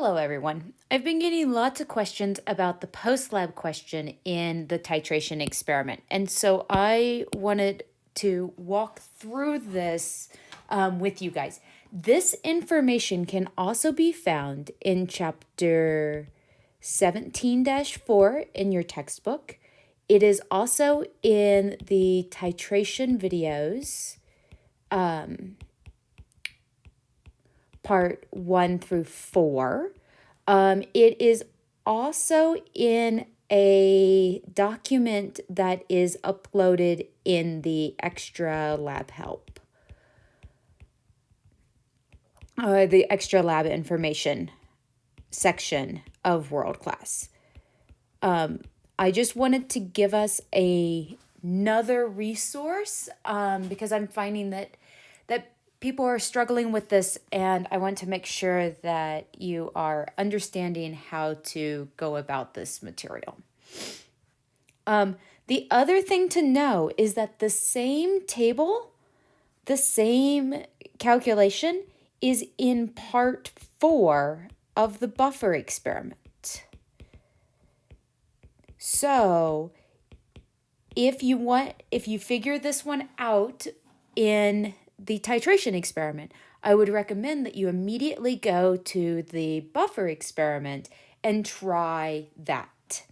Hello everyone. I've been getting lots of questions about the post-lab question in the titration experiment. And so I wanted to walk through this with you guys. This information can also be found in chapter 17-4 in your textbook. It is also in the titration videos, part 1 through 4. It is also in a document that is uploaded in the extra lab help, the extra lab information section of World Class. I just wanted to give us another resource because I'm finding that people are struggling with this, and I want to make sure that you are understanding how to go about this material. The other thing to know is that the same table, the same calculation is in part 4 of the buffer experiment. So if you figure this one out in the titration experiment, I would recommend that you immediately go to the buffer experiment and try that,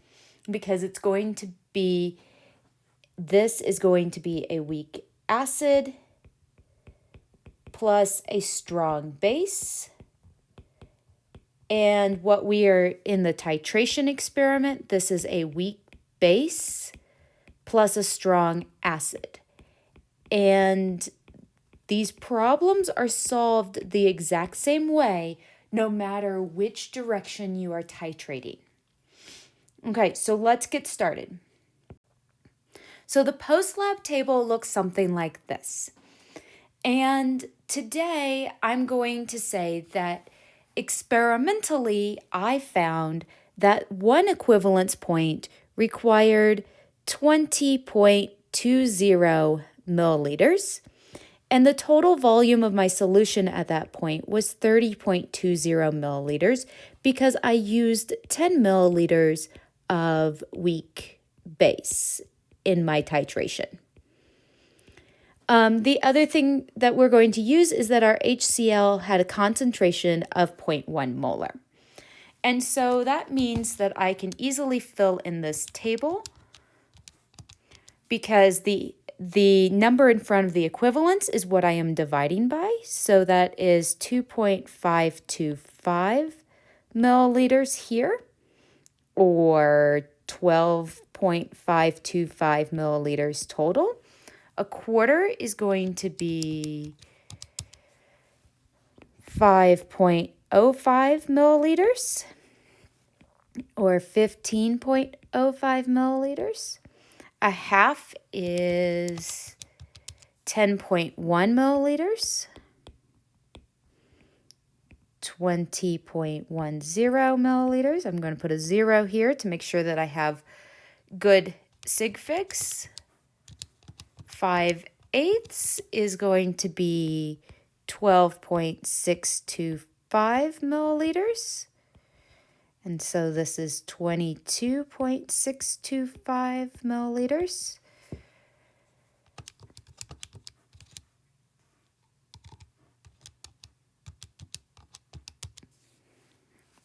because this is going to be a weak acid plus a strong base. And what we are in the titration experiment, this is a weak base plus a strong acid. And these problems are solved the exact same way, no matter which direction you are titrating. Okay, so let's get started. So the post-lab table looks something like this. And today I'm going to say that experimentally I found that one equivalence point required 20.20 milliliters. And the total volume of my solution at that point was 30.20 milliliters because I used 10 milliliters of weak base in my titration. The other thing that we're going to use is that our HCl had a concentration of 0.1 molar. And so that means that I can easily fill in this table because the number in front of the equivalence is what I am dividing by. So that is 2.525 milliliters here, or 12.525 milliliters total. A quarter is going to be 5.05 milliliters, or 15.05 milliliters. A half is 10.1 milliliters, 20.10 milliliters. I'm going to put a 0 here to make sure that I have good sig figs. 5/8 is going to be 12.625 milliliters. And so this is 22.625 milliliters.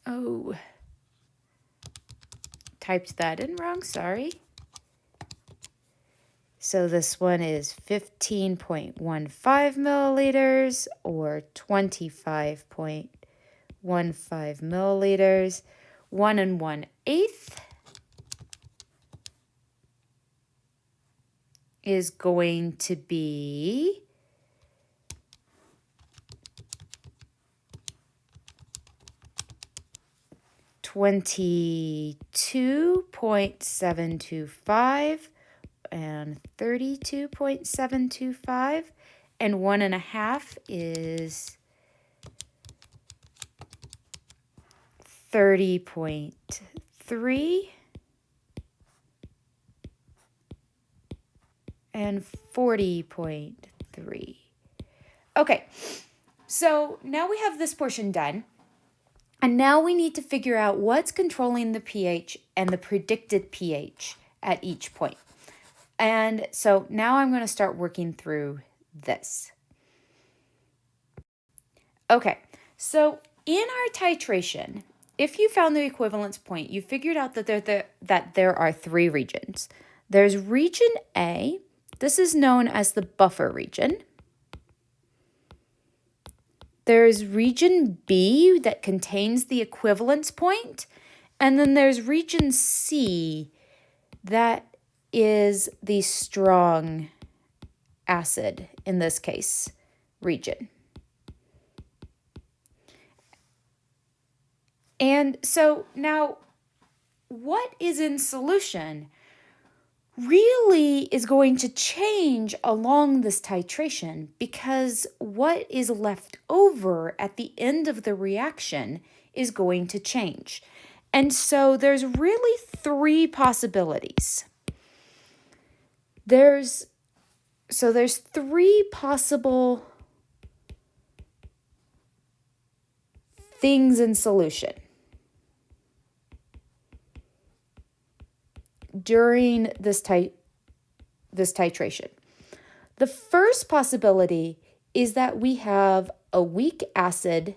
Oh, typed that in wrong, sorry. So this one is 15.15 milliliters, or 25.15 milliliters. 1 1/8 is going to be 22.725 and 32.725, and 1.5 is 30.3 and 40.3. Okay, so now we have this portion done. And now we need to figure out what's controlling the pH and the predicted pH at each point. And so now I'm going to start working through this. Okay, so in our titration, if you found the equivalence point, you figured out that there are three regions. There's region A. This is known as the buffer region. There's region B that contains the equivalence point, and then there's region C that is the strong acid, in this case, region. And so now what is in solution really is going to change along this titration, because what is left over at the end of the reaction is going to change. And so there's really three possibilities. There's three possible things in solution during this titration. The first possibility is that we have a weak acid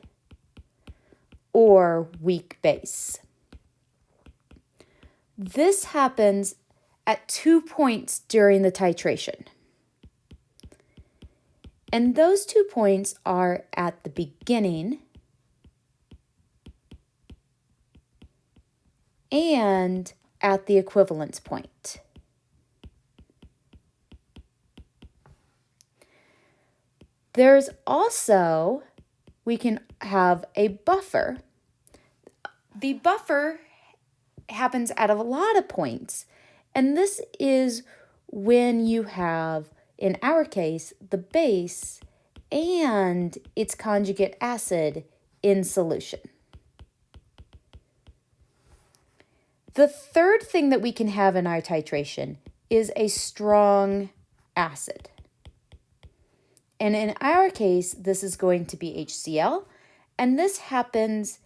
or weak base. This happens at 2 points during the titration. And those 2 points are at the beginning and at the equivalence point. There's also, we can have a buffer. The buffer happens at a lot of points, and this is when you have, in our case, the base and its conjugate acid in solution. The third thing that we can have in our titration is a strong acid. And in our case, this is going to be HCl, and this happens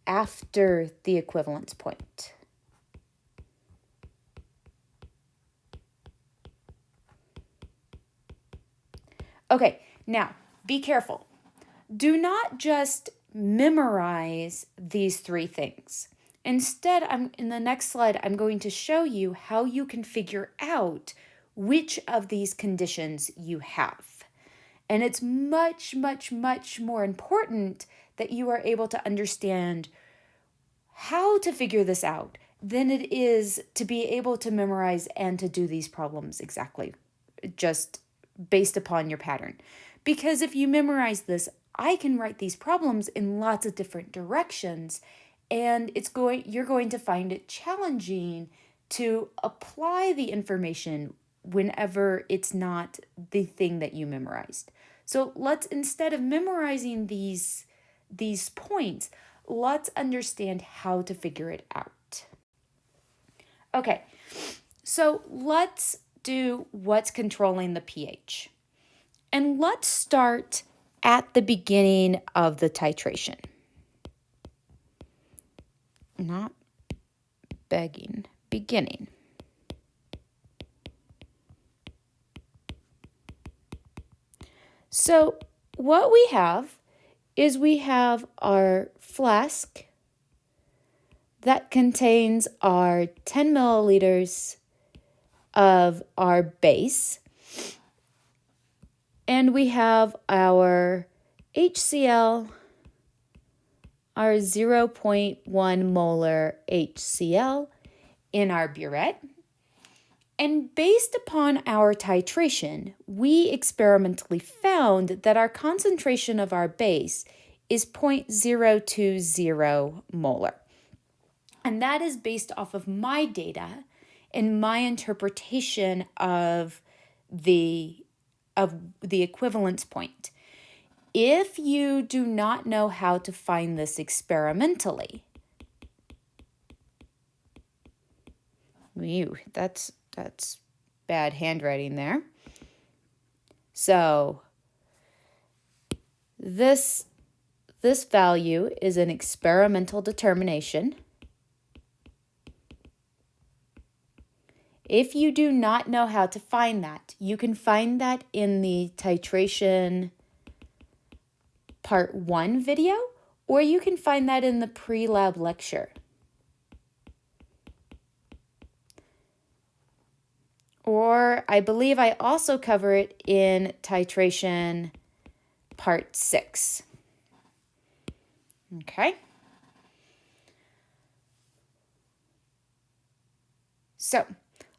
after the equivalence point. Okay, now be careful. Do not just memorize these three things. Instead, in the next slide, I'm going to show you how you can figure out which of these conditions you have. And it's much, much, much more important that you are able to understand how to figure this out than it is to be able to memorize and to do these problems exactly, just based upon your pattern. Because if you memorize this, I can write these problems in lots of different directions, and you're going to find it challenging to apply the information whenever it's not the thing that you memorized. So let's, instead of memorizing these points, let's understand how to figure it out. Okay, so let's do what's controlling the pH. And let's start at the beginning of the titration. Not begging, beginning. So what we have is we have our flask that contains our 10 milliliters of our base, and we have our HCl, our 0.1 molar HCl in our burette. And based upon our titration, we experimentally found that our concentration of our base is 0.020 molar. And that is based off of my data and my interpretation of the equivalence point. If you do not know how to find this experimentally, that's bad handwriting there. So this This value is an experimental determination. If you do not know how to find that, you can find that in the titration part 1 video, or you can find that in the pre-lab lecture. Or I believe I also cover it in titration part 6. Okay. So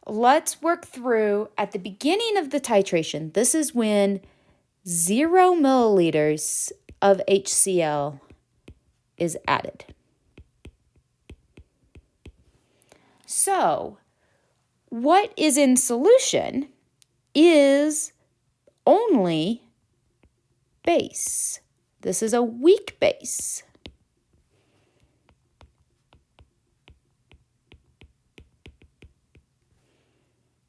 let's work through at the beginning of the titration. This is when 0 milliliters of HCl is added. So what is in solution is only base. This is a weak base.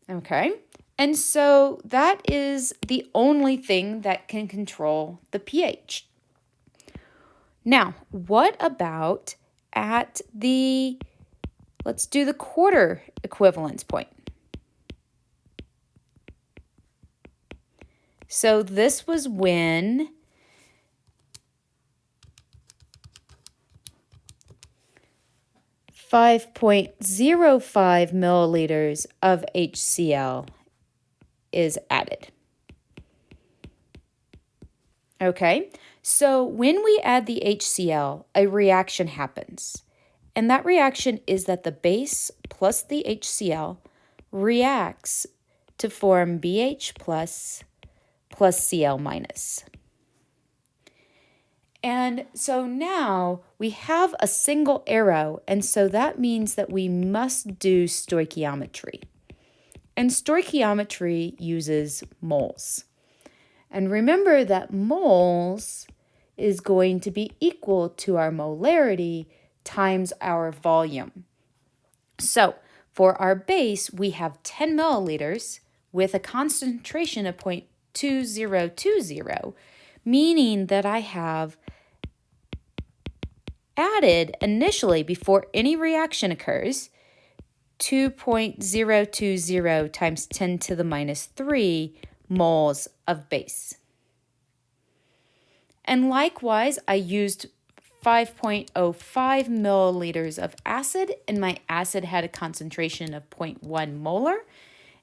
Okay, and so that is the only thing that can control the pH. Now, what about at the, let's do the quarter equivalence point. So this was when .05 milliliters of HCl is added. Okay, so when we add the HCl, a reaction happens. And that reaction is that the base plus the HCl reacts to form BH plus Cl minus. And so now we have a single arrow, and so that means that we must do stoichiometry. And stoichiometry uses moles. And remember that moles is going to be equal to our molarity times our volume. So for our base, we have 10 milliliters with a concentration of 0.2020, meaning that I have added initially, before any reaction occurs, 2.020 times 10 to the minus 3 moles of base. And likewise, I used 5.05 milliliters of acid, and my acid had a concentration of 0.1 molar.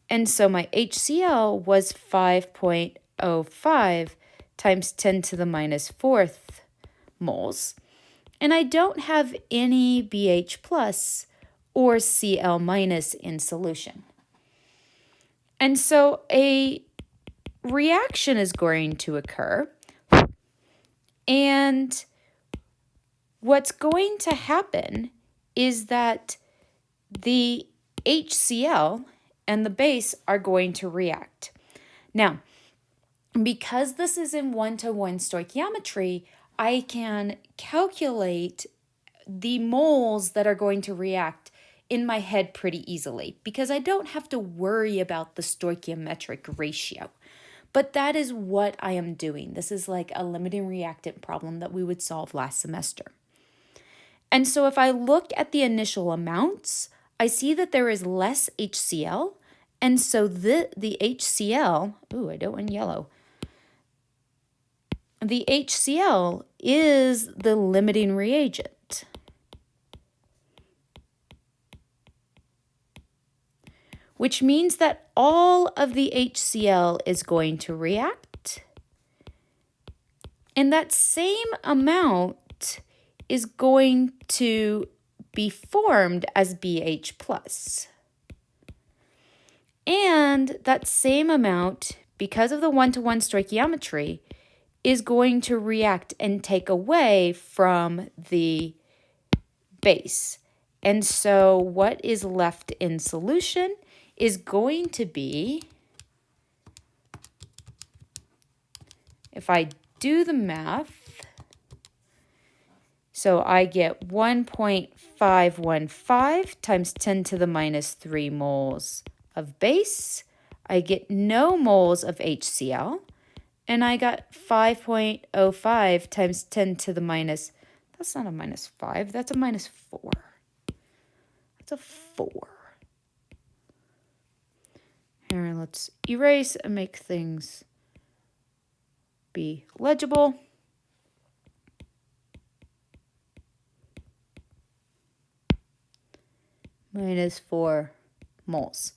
And so my HCl was 5.05 times 10 to the minus 4th moles. And I don't have any BH plus or Cl minus in solution. And so a reaction is going to occur, and what's going to happen is that the HCl and the base are going to react. Now, because this is in one-to-one stoichiometry, I can calculate the moles that are going to react in my head pretty easily because I don't have to worry about the stoichiometric ratio. But that is what I am doing. This is like a limiting reactant problem that we would solve last semester. And so if I look at the initial amounts, I see that there is less HCl. And so the HCl, I don't want yellow. The HCl is the limiting reagent. Which means that all of the HCl is going to react. And that same amount is going to be formed as BH plus. And that same amount, because of the one-to-one stoichiometry, is going to react and take away from the base. And so what is left in solution is going to be, if I do the math, so I get 1.515 times 10 to the minus 3 moles of base. I get no moles of HCl. And I got 5.05 times 10 to the minus, that's not a minus 5, that's a minus 4. That's a 4. Here, let's erase and make things be legible. Minus 4 moles.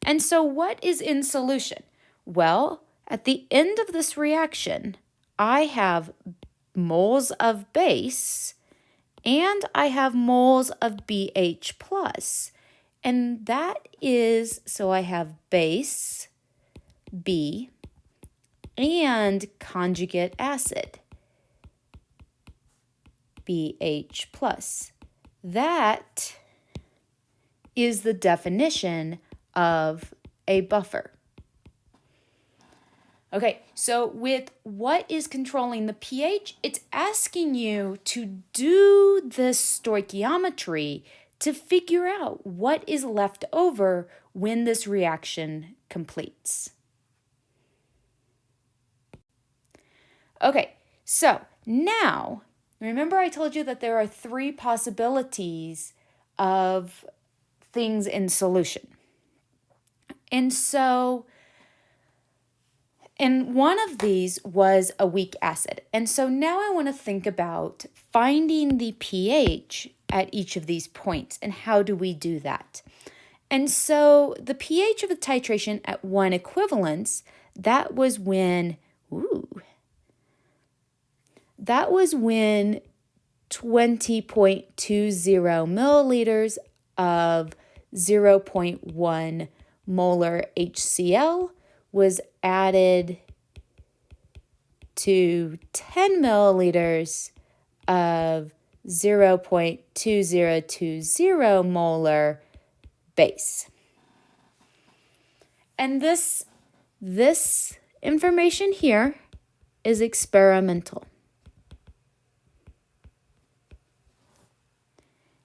And so what is in solution? Well, at the end of this reaction, I have moles of base and I have moles of BH plus. And that is, so I have base, B, and conjugate acid, BH plus. That is the definition of a buffer. Okay, so with what is controlling the pH, it's asking you to do this stoichiometry to figure out what is left over when this reaction completes. Okay, so now, remember I told you that there are 3 possibilities of things in solution. And so, and one of these was a weak acid. And so now I want to think about finding the pH at each of these points and how do we do that? And so the pH of the titration at 1 equivalence, that was when 20.20 milliliters of 0.1 molar HCl was added to 10 milliliters of 0.2020 molar base. And this information here is experimental.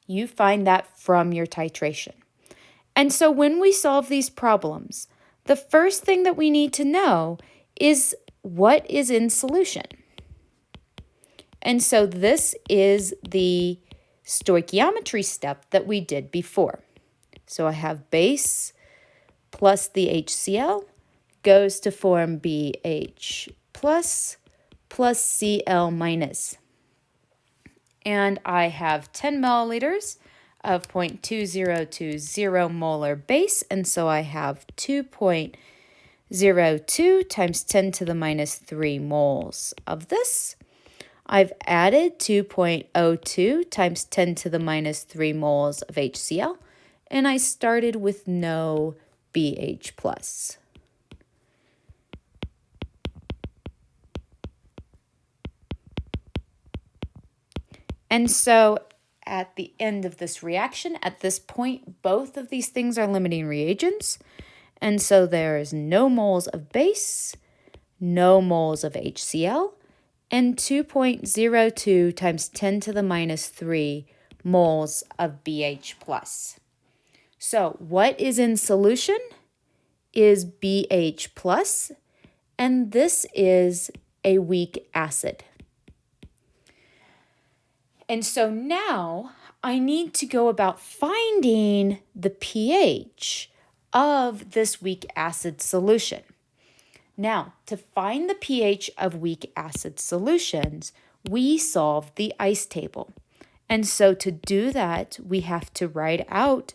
You find that from your titration. And so when we solve these problems, the first thing that we need to know is what is in solution. And so this is the stoichiometry step that we did before. So I have base plus the HCl goes to form BH plus Cl minus. And I have 10 milliliters of 0.2020 molar base, and so I have 2.02 times 10 to the minus 3 moles of this. I've added 2.02 times 10 to the minus 3 moles of HCl, and I started with no BH plus. And so at the end of this reaction, at this point, both of these things are limiting reagents. And so there is no moles of base, no moles of HCl, and 2.02 times 10 to the minus 3 moles of BH plus. So what is in solution is BH plus, and this is a weak acid. And so now I need to go about finding the pH of this weak acid solution. Now, to find the pH of weak acid solutions, we solve the ice table. And so to do that, we have to write out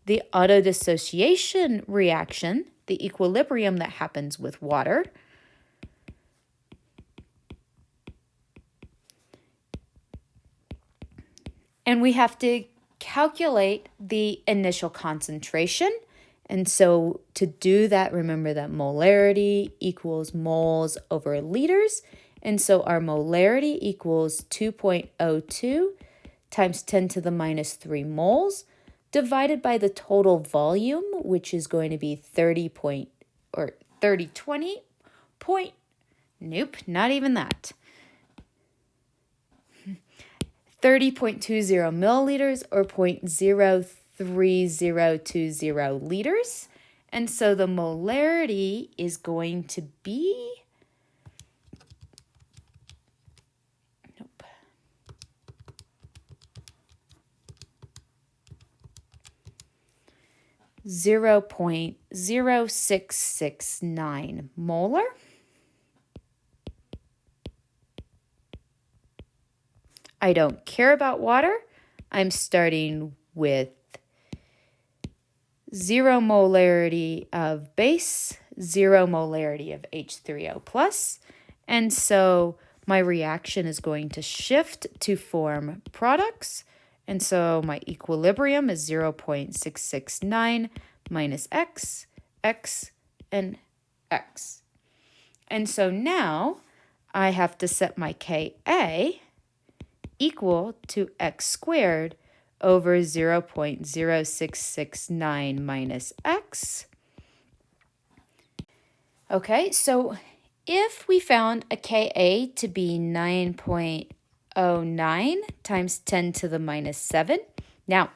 the autodissociation reaction, the equilibrium that happens with water, and we have to calculate the initial concentration. And so to do that, remember that molarity equals moles over liters. And so our molarity equals 2.02 times 10 to the minus 3 moles divided by the total volume, which is going to be 30.20 point, nope, not even that. 30.20 milliliters or 0.03020 liters. And so the molarity is going to be 0.0669 molar. I don't care about water. I'm starting with 0 molarity of base, 0 molarity of H3O plus. And so my reaction is going to shift to form products. And so my equilibrium is 0.669 minus X, X, and X. And so now I have to set my Ka equal to X squared over 0.0669 minus X. Okay, so if we found a Ka to be 9.09 times 10 to the minus 7, now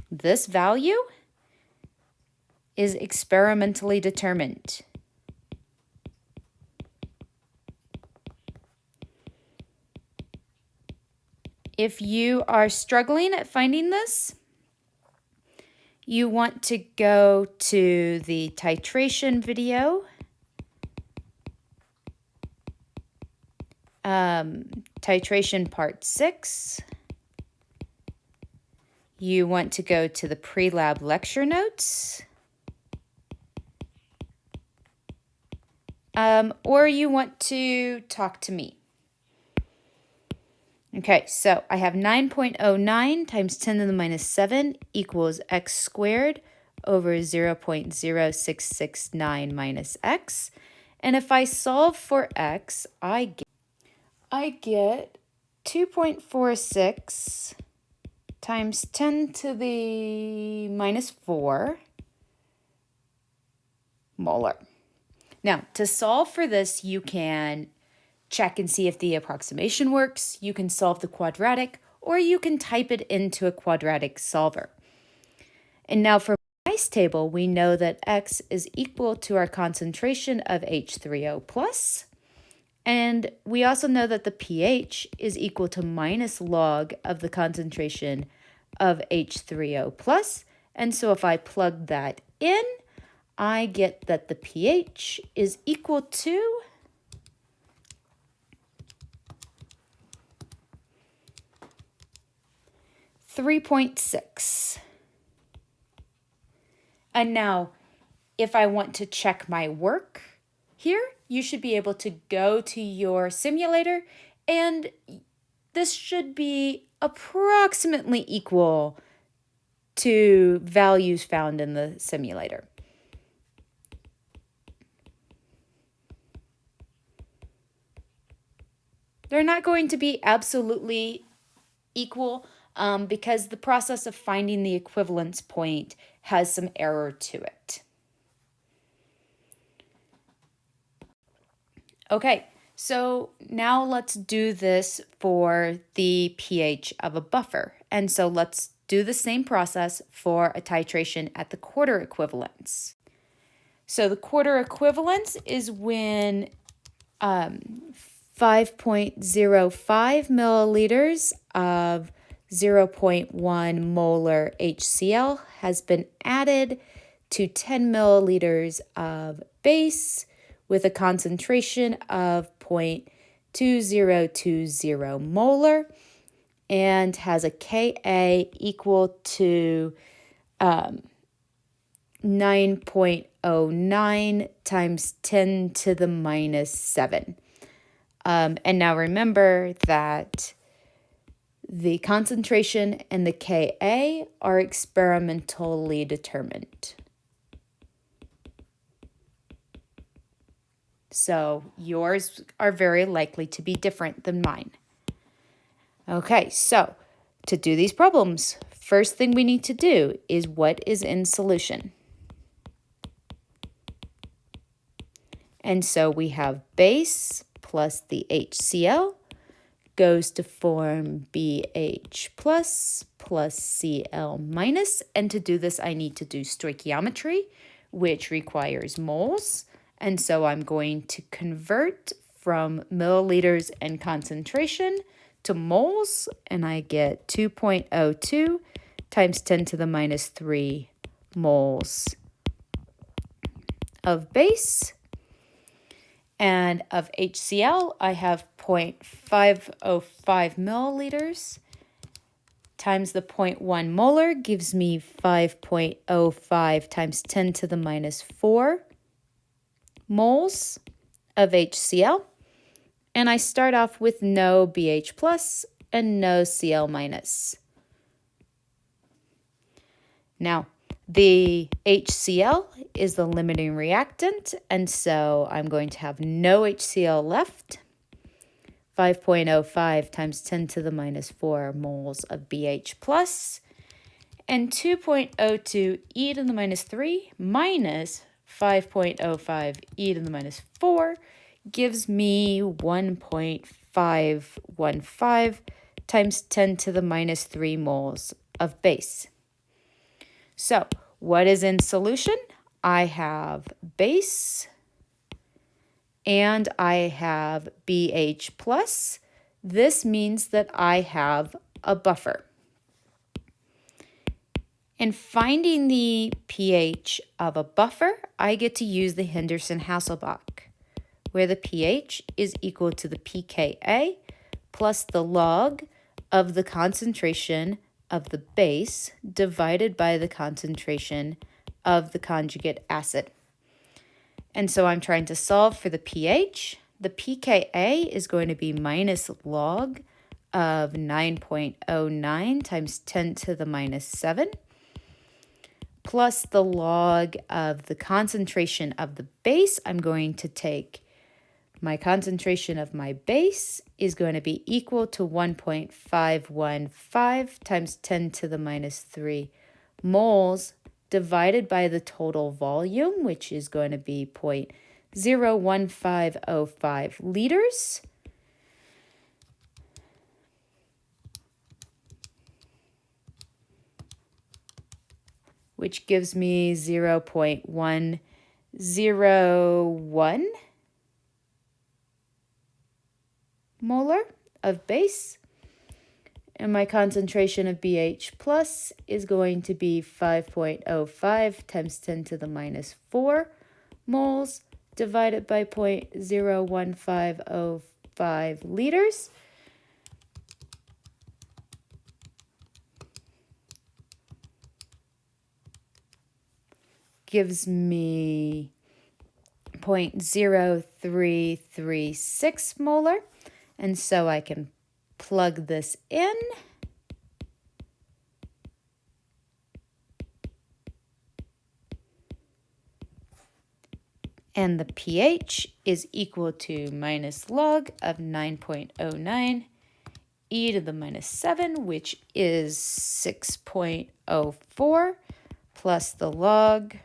this value is experimentally determined. If you are struggling at finding this, you want to go to the titration video, titration part 6. You want to go to the pre-lab lecture notes, or you want to talk to me. Okay, so I have 9.09 times 10 to the minus 7 equals X squared over 0.0669 minus X. And if I solve for X, I get 2.46 times 10 to the minus 4 molar. Now, to solve for this, you can check and see if the approximation works. You can solve the quadratic, or you can type it into a quadratic solver. And now for the ice table, we know that X is equal to our concentration of H3O plus. And we also know that the pH is equal to minus log of the concentration of H3O plus. And so if I plug that in, I get that the pH is equal to 3.6. And now, if I want to check my work here, you should be able to go to your simulator, and this should be approximately equal to values found in the simulator. They're not going to be absolutely equal because the process of finding the equivalence point has some error to it. Okay, so now let's do this for the pH of a buffer. And so let's do the same process for a titration at the quarter equivalence. So the quarter equivalence is when 5.05 milliliters of 0.1 molar HCl has been added to 10 milliliters of base with a concentration of 0.2020 molar and has a Ka equal to 9.09 times 10 to the minus 7. And now remember that the concentration and the Ka are experimentally determined. So yours are very likely to be different than mine. Okay, so to do these problems, first thing we need to do is what is in solution. And so we have base plus the HCl goes to form BH plus Cl minus. And to do this, I need to do stoichiometry, which requires moles. And so I'm going to convert from milliliters and concentration to moles, and I get 2.02 times 10 to the minus 3 moles of base. And of HCl, I have 0.505 milliliters times the 0.1 molar gives me 5.05 times 10 to the minus 4 moles of HCl. And I start off with no BH plus and no Cl minus. Now, the HCl is the limiting reactant, and so I'm going to have no HCl left. 5.05 times 10 to the minus 4 moles of BH plus, and 2.02 e to the minus 3 minus 5.05 e to the minus 4 gives me 1.515 times 10 to the minus 3 moles of base. So, what is in solution? I have base and I have BH plus. This means that I have a buffer. In finding the pH of a buffer, I get to use the Henderson-Hasselbalch, where the pH is equal to the pKa plus the log of the concentration of the base divided by the concentration of the conjugate acid. And so I'm trying to solve for the pH. The pKa is going to be minus log of 9.09 times 10 to the minus 7 plus the log of the concentration of the base. I'm going to take my concentration of my base is going to be equal to 1.515 times 10 to the minus 3 moles divided by the total volume, which is going to be 0.01505 liters. Which gives me 0.101 molar of base. And my concentration of BH plus is going to be 5.05 times 10 to the minus 4 moles divided by 0.01505 liters. Gives me 0.0336 molar. And so I can plug this in. And the pH is equal to minus log of 9.09 e to the minus 7, which is 6.04, plus the log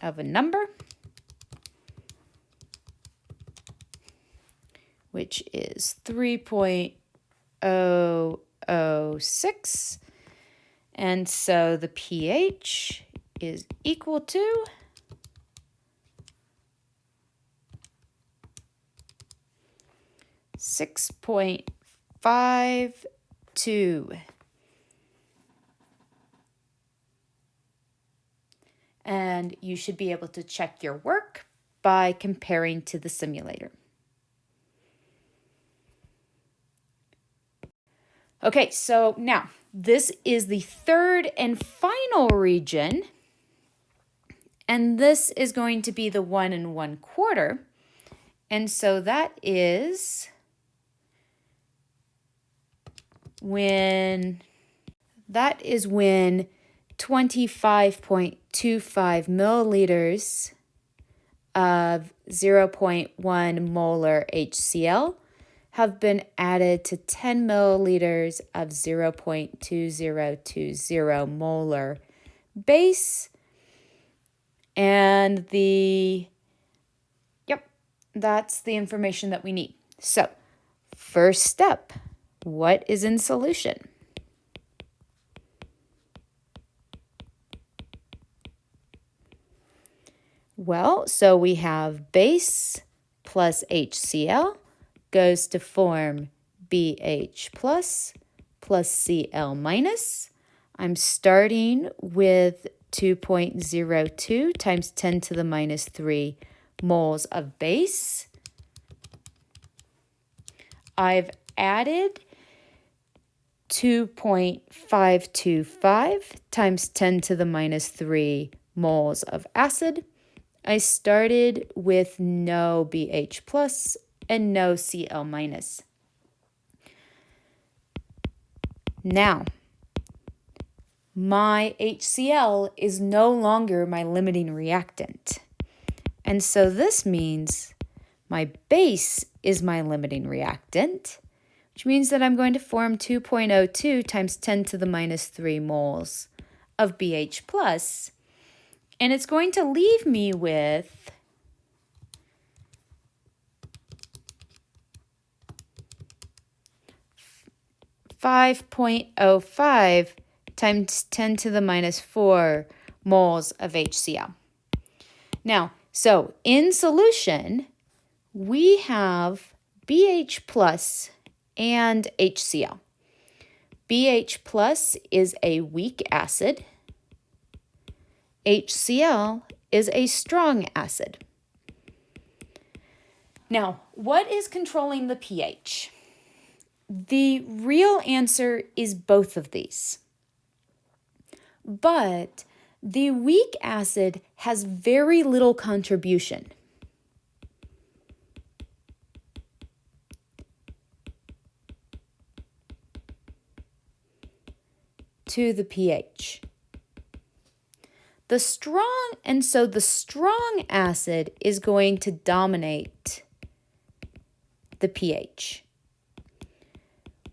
of a number, which is 3.006. And so the pH is equal to 6.52. And you should be able to check your work by comparing to the simulator. Okay, so now this is the third and final region, and this is going to be the 1 1/4. And so that is when 25.25 milliliters of 0.1 molar HCl have been added to 10 milliliters of 0.2020 molar base. And that's the information that we need. So, first step, what is in solution? Well, so we have base plus HCl goes to form BH plus Cl minus. I'm starting with 2.02 times 10 to the minus 3 moles of base. I've added 2.525 times 10 to the minus 3 moles of acid. I started with no BH plus and no Cl minus. Now, my HCl is no longer my limiting reactant. And so this means my base is my limiting reactant, which means that I'm going to form 2.02 times 10 to the minus 3 moles of BH plus, and it's going to leave me with 5.05 times 10 to the minus 4 moles of HCl. Now, so in solution, we have BH plus and HCl. BH plus is a weak acid. HCl is a strong acid. Now, what is controlling the pH? The real answer is both of these. But the weak acid has very little contribution. To the pH. The strong acid is going to dominate the pH,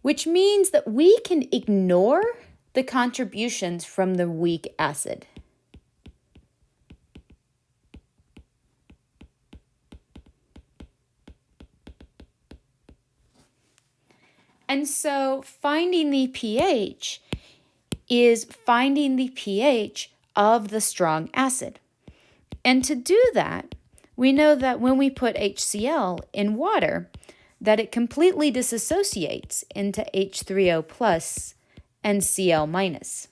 which means that we can ignore the contributions from the weak acid. And so finding the pH is finding the pH of the strong acid. And to do that, we know that when we put HCl in water, that it completely disassociates into H3O plus and Cl minus.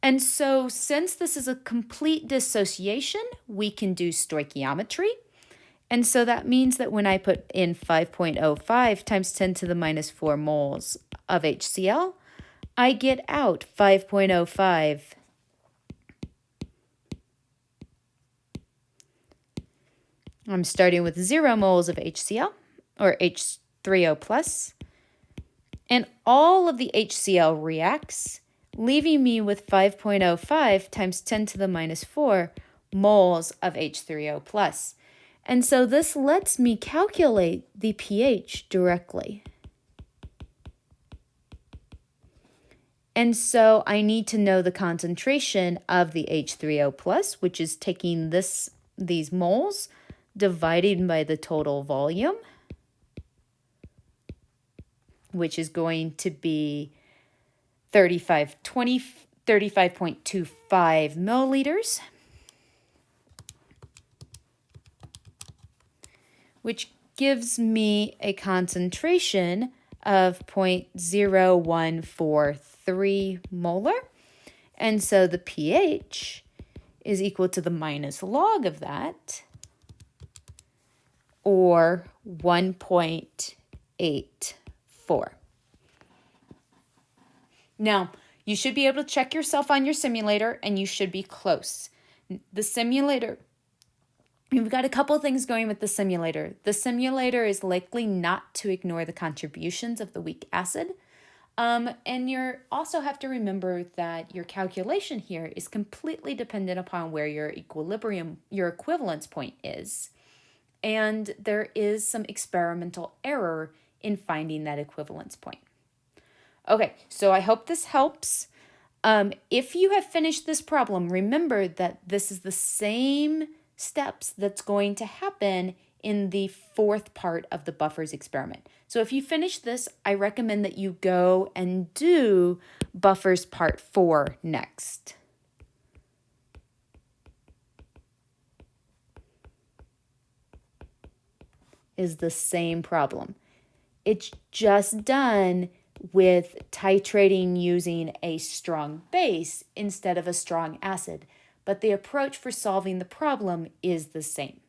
And so since this is a complete dissociation, we can do stoichiometry. And so that means that when I put in 5.05 times 10 to the minus 4 moles of HCl, I get out 5.05. I'm starting with 0 moles of HCl, or H3O plus, and all of the HCl reacts, leaving me with 5.05 times 10 to the minus 4 moles of H3O plus. And so this lets me calculate the pH directly. And so I need to know the concentration of the H3O plus, which is taking these moles, divided by the total volume, which is going to be 35.25 milliliters, which gives me a concentration of 0.0143 molar. And so the pH is equal to the minus log of that, or 1.84. Now, you should be able to check yourself on your simulator, and you should be close. The simulator, you've got a couple things going with the simulator. The simulator is likely not to ignore the contributions of the weak acid. And you also have to remember that your calculation here is completely dependent upon where your equivalence point is. And there is some experimental error in finding that equivalence point. Okay, so I hope this helps. If you have finished this problem, remember that this is the same steps that's going to happen in the fourth part of the buffers experiment. So if you finish this, I recommend that you go and do buffers part 4 next. Is the same problem. It's just done with titrating using a strong base instead of a strong acid, but the approach for solving the problem is the same.